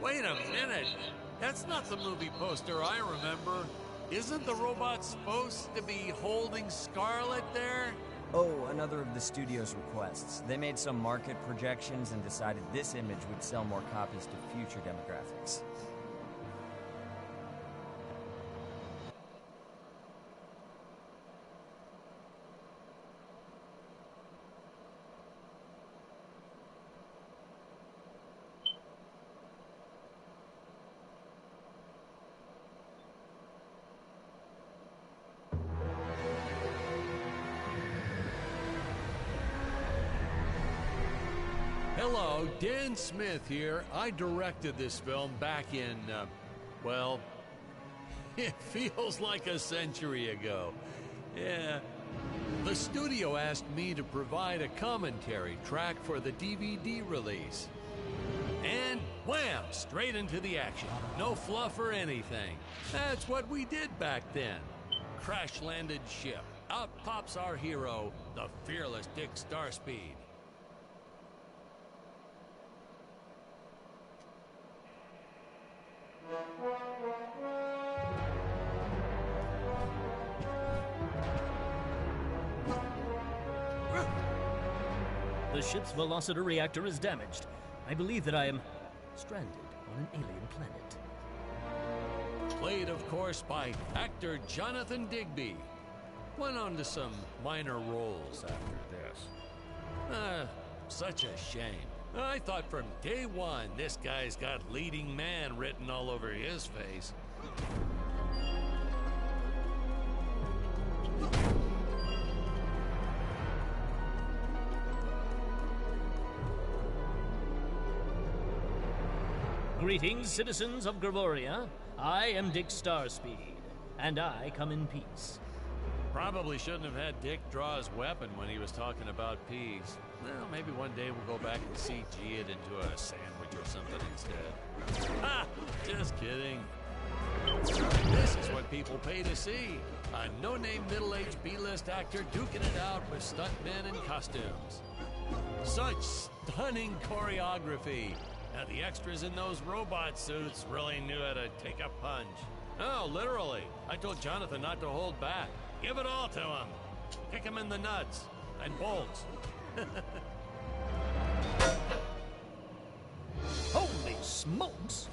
Wait a minute. That's not the movie poster I remember. Isn't the robot supposed to be holding Scarlet there? Oh, another of the studio's requests. They made some market projections and decided this image would sell more copies to future demographics. Hello, Dan Smith here. I directed this film back in, well, it feels like a century ago. Yeah. The studio asked me to provide a commentary track for the DVD release. And wham! Straight into the action. No fluff or anything. That's what we did back then. Crash-landed ship. Out pops our hero, the fearless Dick Starspeed. The ship's velocity reactor is damaged. I believe that I am stranded on an alien planet. Played, of course, by actor Jonathan Digby. Went on to some minor roles after this. Such a shame. I thought from day one this guy's got leading man written all over his face. Greetings, citizens of Gravoria. I am Dick Starspeed, and I come in peace. Probably shouldn't have had Dick draw his weapon when he was talking about peas. Well, maybe one day we'll go back and CG it into a sandwich or something instead. Ha! Just kidding. This is what people pay to see. A no-name middle-aged B-list actor duking it out with stuntmen in costumes. Such stunning choreography. Now, the extras in those robot suits really knew how to take a punch. Oh, literally. I told Jonathan not to hold back. Give it all to him. Kick him in the nuts and bolts. Holy smokes!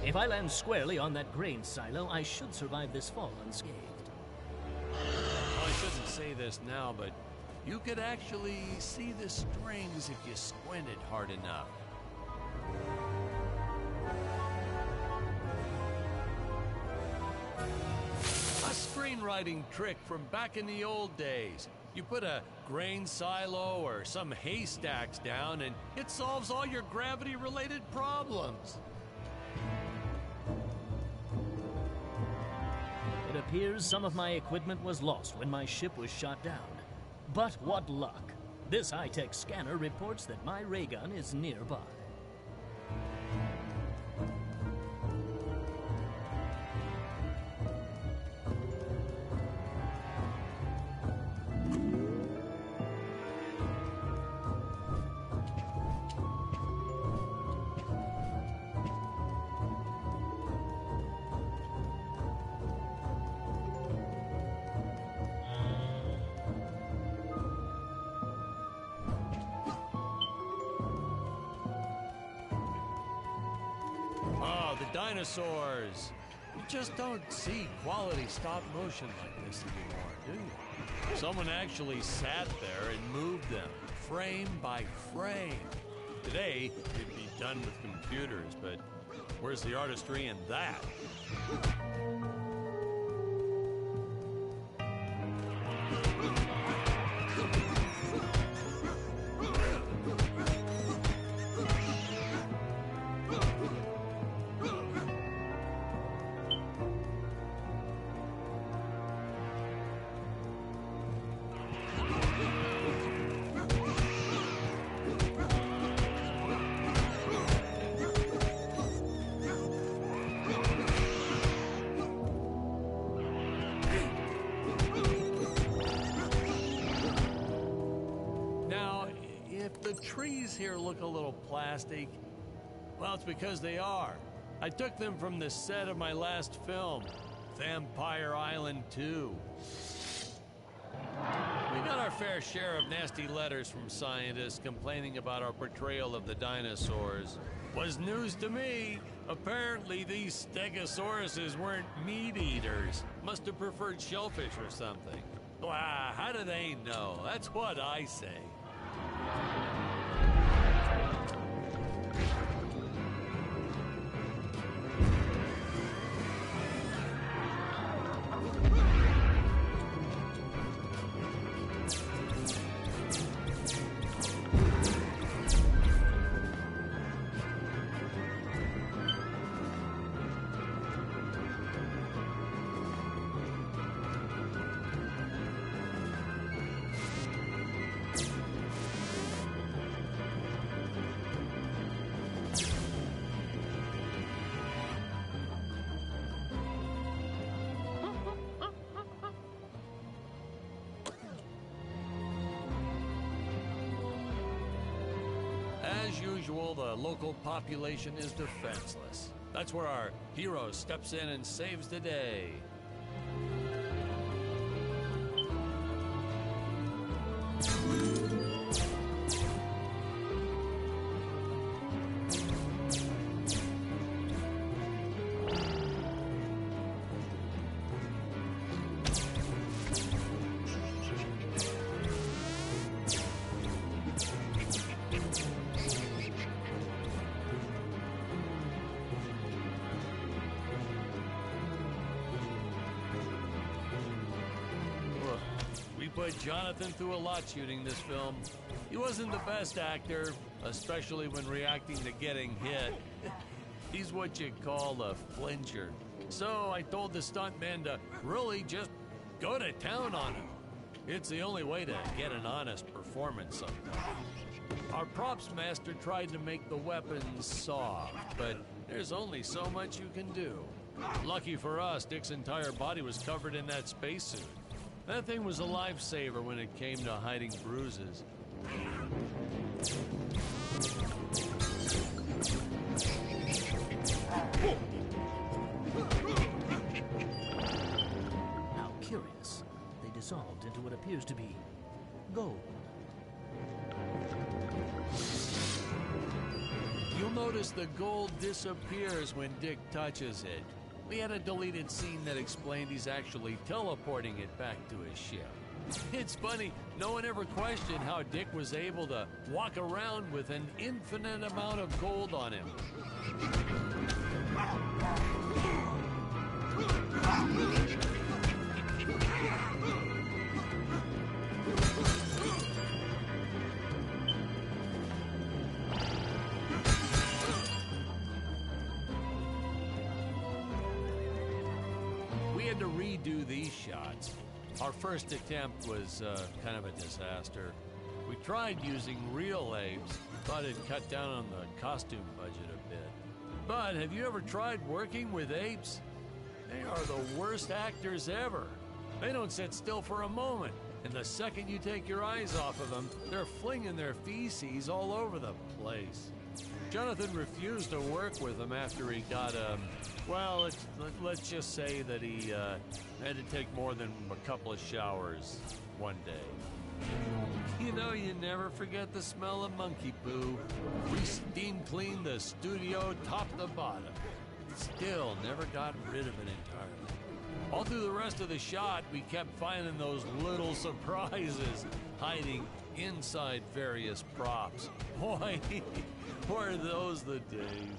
If I land squarely on that grain silo, I should survive this fall unscathed. Well, I shouldn't say this now, but you could actually see the strings if you squinted hard enough. A screenwriting trick from back in the old days. You put a grain silo or some haystacks down and it solves all your gravity-related problems. It appears some of my equipment was lost when my ship was shot down. But what luck! This high-tech scanner reports that my ray gun is nearby. Oh, the dinosaurs. You just don't see quality stop motion like this anymore, do you? Someone actually sat there and moved them, frame by frame. Today, it'd be done with computers, but where's the artistry in that? these here look a little plastic? Well, it's because they are. I took them from the set of my last film, Vampire Island 2. We got our fair share of nasty letters from scientists complaining about our portrayal of the dinosaurs. Was news to me. Apparently these stegosauruses weren't meat eaters. Must have preferred shellfish or something. Wow, how do they know? That's what I say. As usual, the local population is defenseless. That's where our hero steps in and saves the day. We put Jonathan through a lot shooting this film. He wasn't the best actor, especially when reacting to getting hit. He's what you'd call a flincher. So I told the stuntman to really just go to town on him. It's the only way to get an honest performance sometimes. Our props master tried to make the weapons soft, but there's only so much you can do. Lucky for us, Dick's entire body was covered in that spacesuit. That thing was a lifesaver when it came to hiding bruises. How curious. They dissolved into what appears to be gold. You'll notice the gold disappears when Dick touches it. We had a deleted scene that explained he's actually teleporting it back to his ship. It's funny, no one ever questioned how Dick was able to walk around with an infinite amount of gold on him. We had to redo these shots. Our first attempt was kind of a disaster. We tried using real apes, thought it'd cut down on the costume budget a bit. But have you ever tried working with apes? They are the worst actors ever. They don't sit still for a moment, and the second you take your eyes off of them, they're flinging their feces all over the place. Jonathan refused to work with them after he got, well, let's just say that he had to take more than a couple of showers one day. You know, you never forget the smell of monkey poo. We steam cleaned the studio top to bottom. Still never got rid of it entirely. All through the rest of the shot, we kept finding those little surprises hiding inside various props. Boy, were those the days.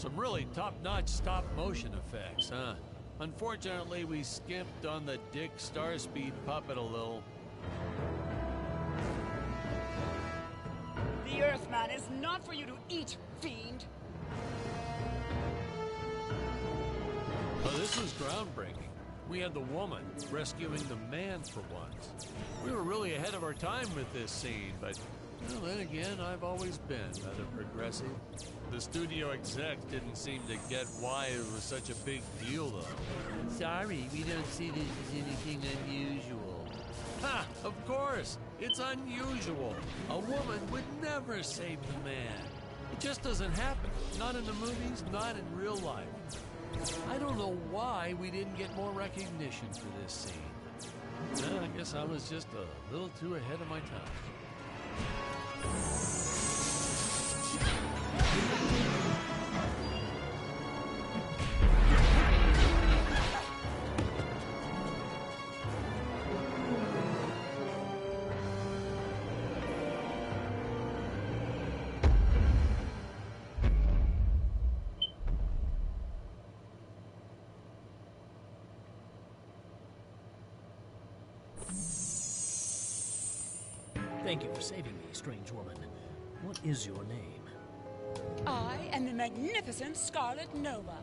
Some really top-notch stop-motion effects, huh? Unfortunately, we skimped on the Dick Starspeed puppet a little. The Earthman is not for you to eat, fiend! Well, this was groundbreaking. We had the woman rescuing the man for once. We were really ahead of our time with this scene, but well, then again, I've always been rather progressive. The studio execs didn't seem to get why it was such a big deal, though. Sorry, we don't see this as anything unusual. Ha! Of course! It's unusual. A woman would never save the man. It just doesn't happen. Not in the movies, not in real life. I don't know why we didn't get more recognition for this scene. I guess I was just a little too ahead of my time. Thank you for saving me, strange woman. What is your name? I am the magnificent Scarlet Nova.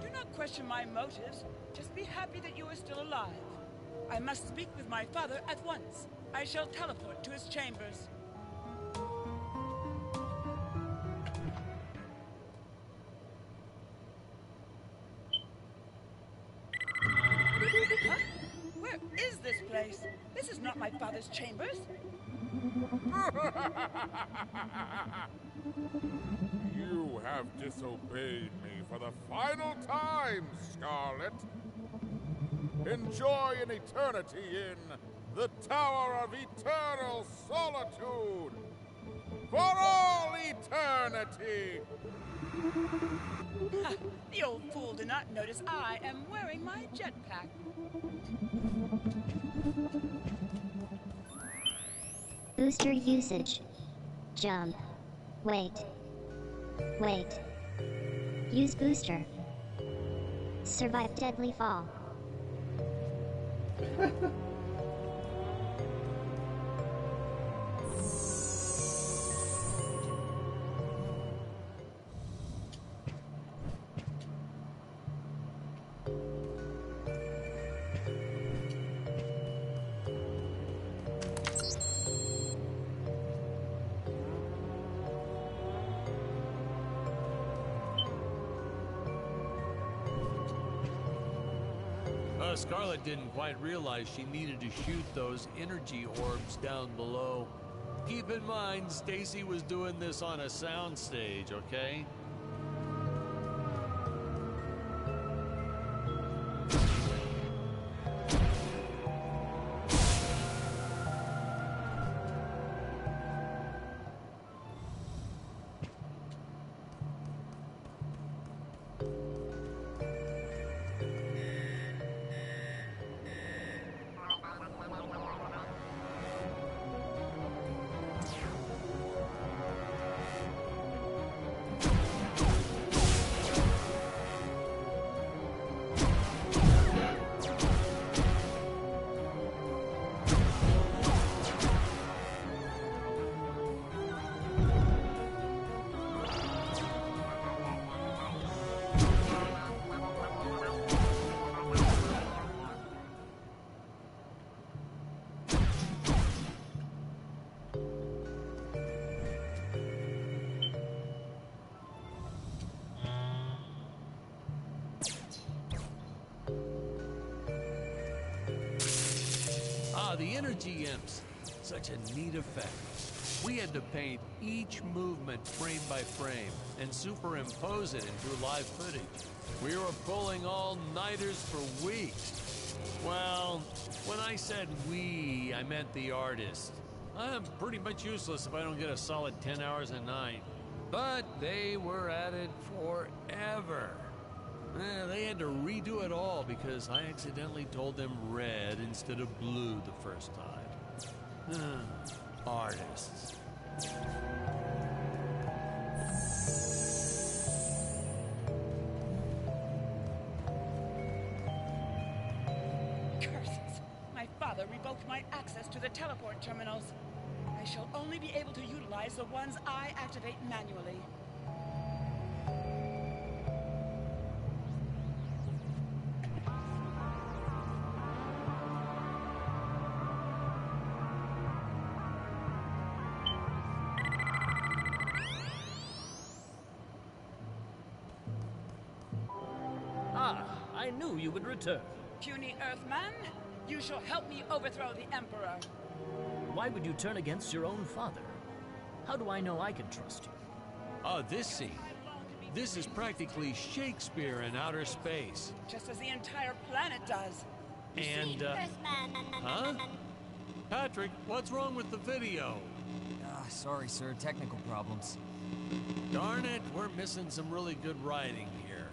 Do not question my motives. Just be happy that you are still alive. I must speak with my father at once. I shall teleport to his chambers. Huh? Where is this place? This is not my father's chambers. You have disobeyed me for the final time, Scarlet. Enjoy an eternity in the Tower of Eternal Solitude. For all eternity! Ha, the old fool did not notice I am wearing my jetpack. Booster usage. Jump. Wait. Wait. Use booster. Survive deadly fall. Scarlet didn't quite realize she needed to shoot those energy orbs down below. Keep in mind, Stacy was doing this on a soundstage, okay? The energy imps. Such a neat effect. We had to paint each movement frame by frame and superimpose it into live footage. We were pulling all-nighters for weeks. Well, when I said we, I meant the artists. I'm pretty much useless if I don't get a solid 10 hours a night. But they were at it forever. They had to redo it all because I accidentally told them red instead of blue the first time. Artists. Curses! My father revoked my access to the teleport terminals. I shall only be able to utilize the ones I activate manually. Ah, I knew you would return. Puny Earthman, you shall help me overthrow the Emperor. Why would you turn against your own father? How do I know I can trust you? Oh, this scene. This is practically Shakespeare in outer space. Just as the entire planet does. And, huh? Patrick, what's wrong with the video? Sorry, sir. Technical problems. Darn it, we're missing some really good writing here.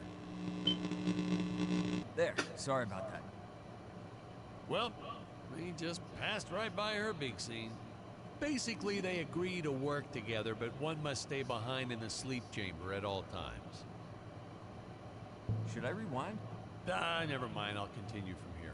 There. Sorry about that. Well, we just passed right by her big scene. Basically, they agree to work together, but one must stay behind in the sleep chamber at all times. Should I rewind? Never mind. I'll continue from here.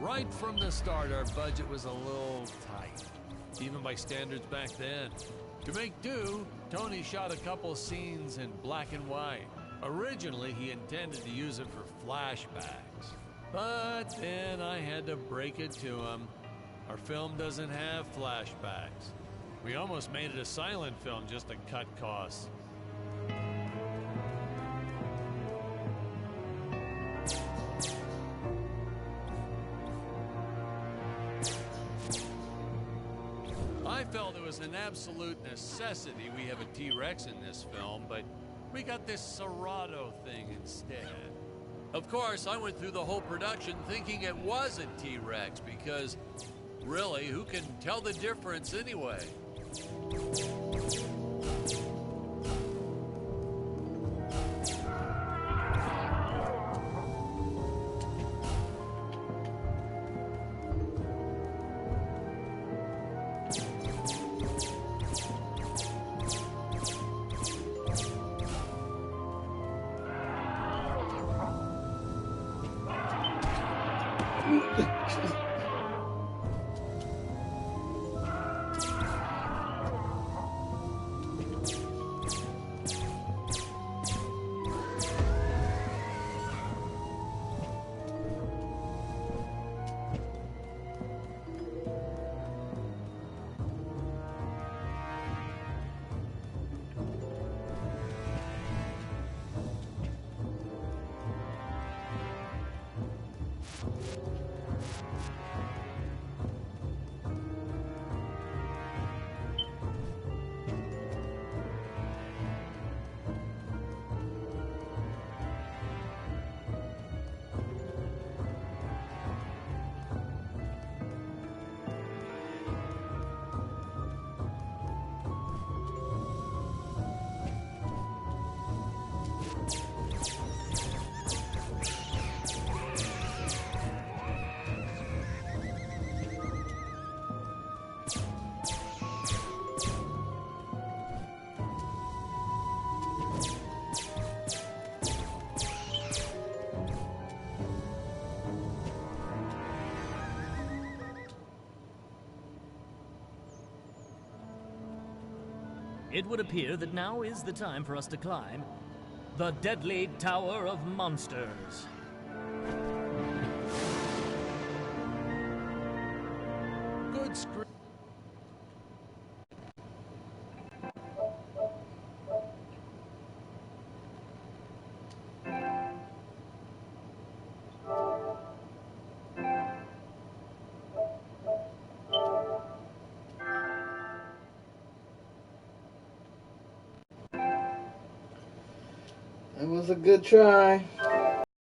Right from the start, our budget was a little tight, even by standards back then. To make do, Tony shot a couple scenes in black and white. Originally, he intended to use it for flashbacks. But then I had to break it to him. Our film doesn't have flashbacks. We almost made it a silent film just to cut costs. I felt it was an absolute necessity we have a T-Rex in this film, but we got this Serato thing instead. Of course, I went through the whole production thinking it was a T-Rex because, really, who can tell the difference anyway? It would appear that now is the time for us to climb The Deadly Tower of Monsters. Good screen. It was a good try.